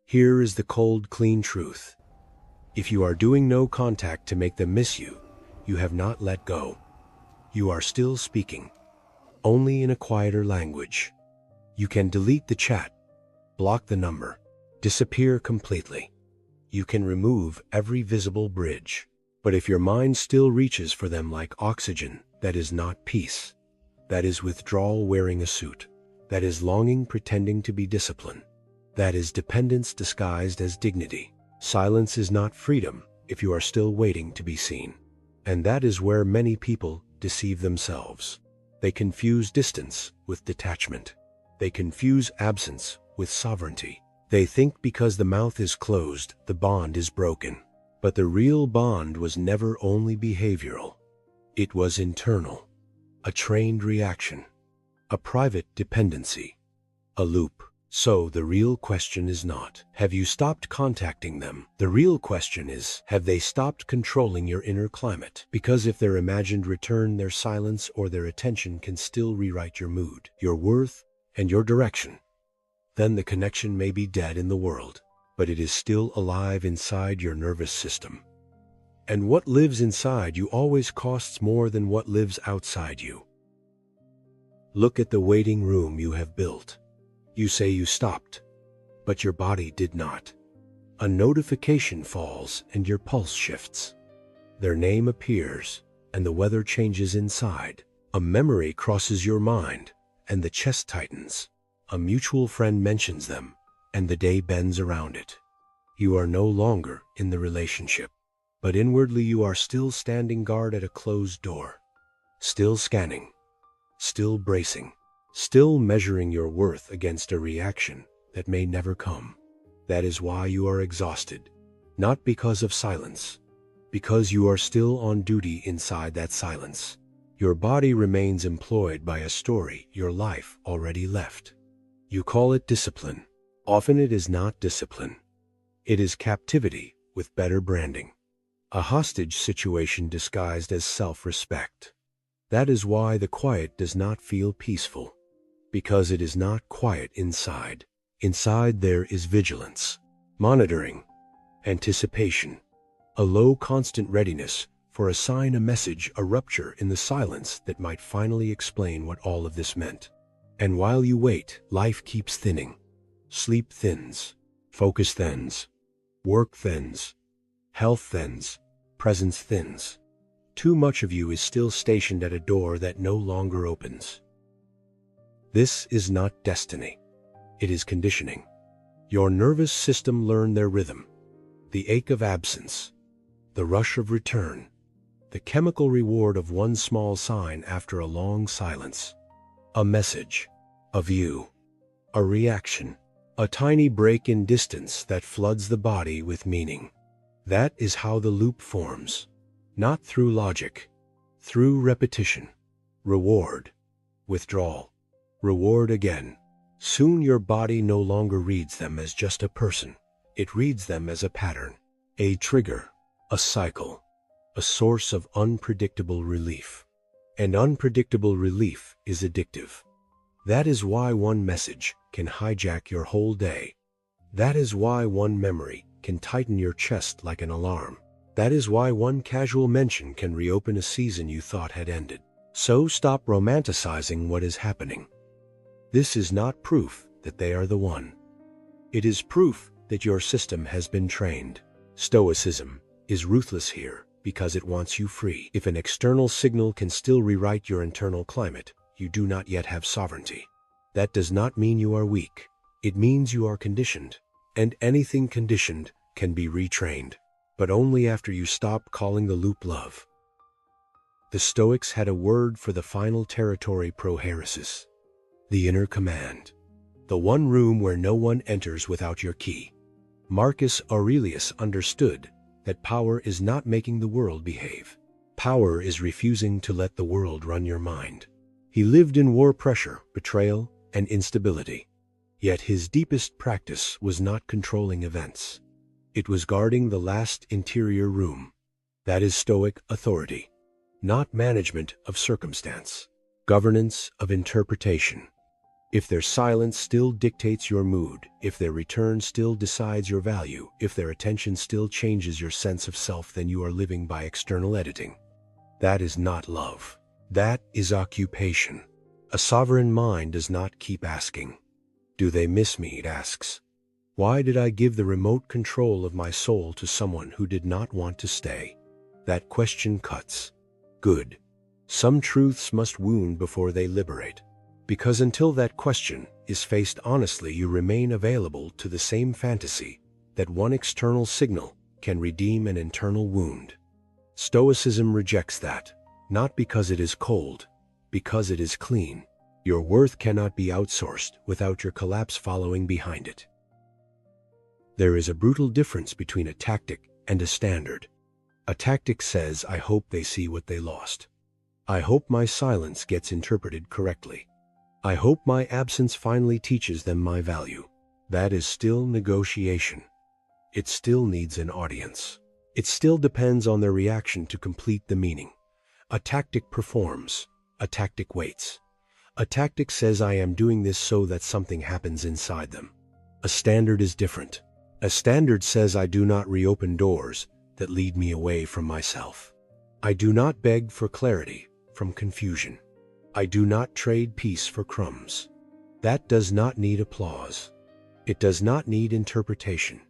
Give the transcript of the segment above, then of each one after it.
Here is the cold, clean truth. If you are doing no contact to make them miss you, you have not let go. You are still speaking, only in a quieter language. You can delete the chat, block the number, disappear completely. You can remove every visible bridge. But if your mind still reaches for them like oxygen, that is not peace. That is withdrawal wearing a suit. That is longing pretending to be discipline. That is dependence disguised as dignity. Silence is not freedom if you are still waiting to be seen. And that is where many people deceive themselves. They confuse distance with detachment. They confuse absence with sovereignty. They think because the mouth is closed, the bond is broken. But the real bond was never only behavioral. It was internal. A trained reaction. A private dependency. A loop. So the real question is not, have you stopped contacting them? The real question is, have they stopped controlling your inner climate? Because if their imagined return, their silence, or their attention can still rewrite your mood, your worth, and your direction, then the connection may be dead in the world, but it is still alive inside your nervous system. And what lives inside you always costs more than what lives outside you. Look at the waiting room you have built. You say you stopped, but your body did not. A notification falls and your pulse shifts. Their name appears and the weather changes inside. A memory crosses your mind and the chest tightens. A mutual friend mentions them and the day bends around it. You are no longer in the relationship, but inwardly you are still standing guard at a closed door. Still scanning, still bracing, still measuring your worth against a reaction that may never come. That is why you are exhausted, not because of silence, because you are still on duty inside that silence. Your body remains employed by a story your life already left. You call it discipline. Often it is not discipline. It is captivity with better branding. A hostage situation disguised as self-respect. That is why the quiet does not feel peaceful. Because it is not quiet inside. Inside there is vigilance, monitoring, anticipation, a low constant readiness for a sign, a message, a rupture in the silence that might finally explain what all of this meant. And while you wait, life keeps thinning. Sleep thins, focus thins, work thins, health thins, presence thins. Too much of you is still stationed at a door that no longer opens. This is not destiny. It is conditioning. Your nervous system learned their rhythm. The ache of absence, the rush of return, the chemical reward of one small sign after a long silence. A message, a view, a reaction, a tiny break in distance that floods the body with meaning. That is how the loop forms. Not through logic, through repetition. Reward, withdrawal, reward again. Soon your body no longer reads them as just a person. It reads them as a pattern, a trigger, a cycle, a source of unpredictable relief. And unpredictable relief is addictive. That is why one message can hijack your whole day. That is why one memory can tighten your chest like an alarm. That is why one casual mention can reopen a season you thought had ended. So stop romanticizing what is happening. This is not proof that they are the one. It is proof that your system has been trained. Stoicism is ruthless here because it wants you free. If an external signal can still rewrite your internal climate, you do not yet have sovereignty. That does not mean you are weak. It means you are conditioned. And anything conditioned can be retrained, but only after you stop calling the loop love. The Stoics had a word for the final territory, prohairesis, the inner command, the one room where no one enters without your key. Marcus Aurelius understood that power is not making the world behave. Power is refusing to let the world run your mind. He lived in war, pressure, betrayal, and instability. Yet his deepest practice was not controlling events. It was guarding the last interior room. That is Stoic authority. Not management of circumstance, governance of interpretation. If their silence still dictates your mood, if their return still decides your value, if their attention still changes your sense of self, then you are living by external editing. That is not love. That is occupation. A sovereign mind does not keep asking, "Do they miss me?" It asks, "Why did I give the remote control of my soul to someone who did not want to stay?" That question cuts. Good. Some truths must wound before they liberate. Because until that question is faced honestly, you remain available to the same fantasy that one external signal can redeem an internal wound. Stoicism rejects that, not because it is cold, because it is clean. Your worth cannot be outsourced without your collapse following behind it. There is a brutal difference between a tactic and a standard. A tactic says, "I hope they see what they lost. I hope my silence gets interpreted correctly. I hope my absence finally teaches them my value." That is still negotiation. It still needs an audience. It still depends on their reaction to complete the meaning. A tactic performs. A tactic waits. A tactic says, "I am doing this so that something happens inside them." A standard is different. A standard says, "I do not reopen doors that lead me away from myself. I do not beg for clarity from confusion. I do not trade peace for crumbs." That does not need applause. It does not need interpretation.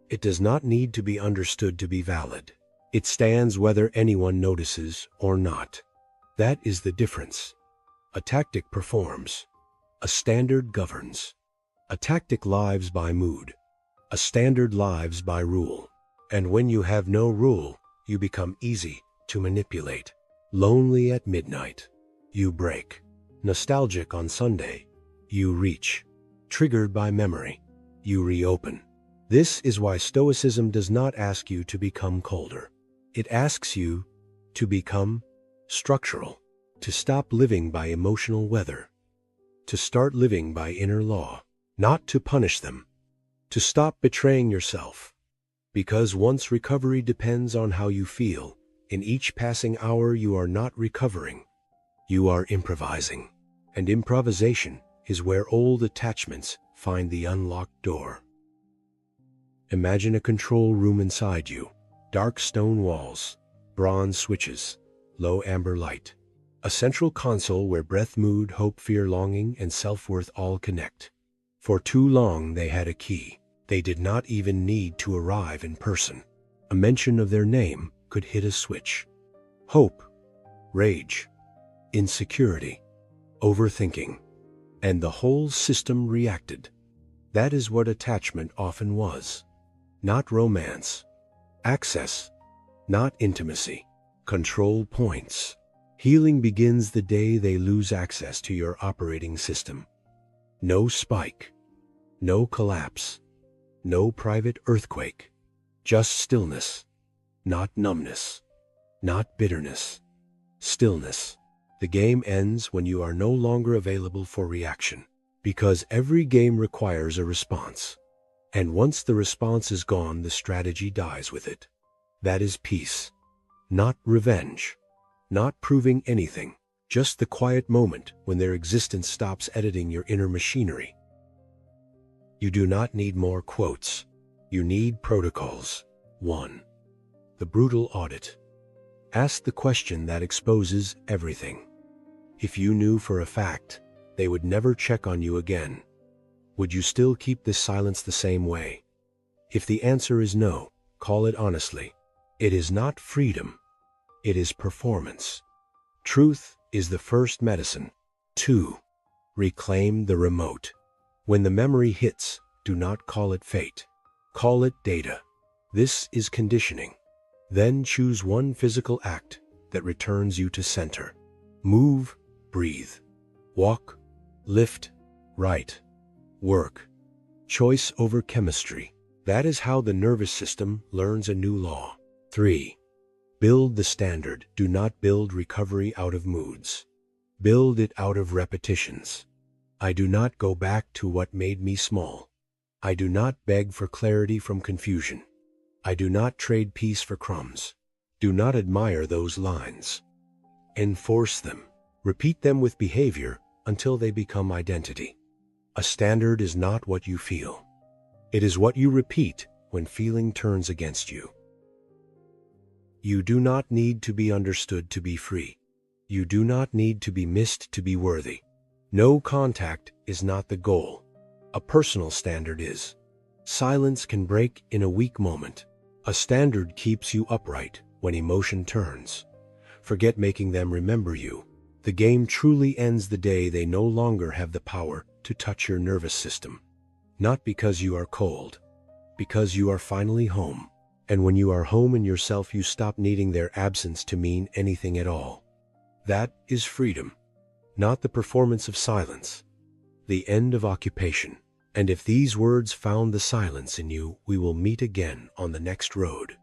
It does not need to be understood to be valid. It stands whether anyone notices or not. That is the difference. A tactic performs. A standard governs. A tactic lives by mood. A standard lives by rule. And when you have no rule, you become easy to manipulate. Lonely at midnight, you break. Nostalgic on Sunday, you reach. Triggered by memory, you reopen. This is why Stoicism does not ask you to become colder. It asks you to become structural, to stop living by emotional weather, to start living by inner law, not to punish them, to stop betraying yourself. Because once recovery depends on how you feel, in each passing hour you are not recovering, you are improvising. And improvisation is where old attachments find the unlocked door. Imagine a control room inside you. Dark stone walls, bronze switches, low amber light. A central console where breath, mood, hope, fear, longing, and self-worth all connect. For too long they had a key. They did not even need to arrive in person. A mention of their name could hit a switch. Hope, rage, insecurity, overthinking, and the whole system reacted. That is what attachment often was. Not romance. Access, not intimacy. Control points. Healing begins the day they lose access to your operating system. No spike. No collapse. No private earthquake. Just stillness. Not numbness. Not bitterness. Stillness. The game ends when you are no longer available for reaction. Because every game requires a response. And once the response is gone, the strategy dies with it. That is peace. Not revenge. Not proving anything. Just the quiet moment when their existence stops editing your inner machinery. You do not need more quotes. You need protocols. 1. The brutal audit. Ask the question that exposes everything. If you knew for a fact they would never check on you again, would you still keep this silence the same way? If the answer is no, call it honestly. It is not freedom. It is performance. Truth is the first medicine. 2. Reclaim the remote. When the memory hits, do not call it fate. Call it data. This is conditioning. Then choose one physical act that returns you to center. Move, breathe. Walk, lift, write, work. Choice over chemistry. That is how the nervous system learns a new law. 3. Build the standard. Do not build recovery out of moods. Build it out of repetitions. I do not go back to what made me small. I do not beg for clarity from confusion. I do not trade peace for crumbs. Do not admire those lines. Enforce them. Repeat them with behavior until they become identity. A standard is not what you feel. It is what you repeat when feeling turns against you. You do not need to be understood to be free. You do not need to be missed to be worthy. No contact is not the goal. A personal standard is. Silence can break in a weak moment. A standard keeps you upright when emotion turns. Forget making them remember you. The game truly ends the day they no longer have the power to touch your nervous system. Not because you are cold, because you are finally home. And when you are home in yourself, you stop needing their absence to mean anything at all. That is freedom, not the performance of silence, the end of occupation. And if these words found the silence in you, we will meet again on the next road.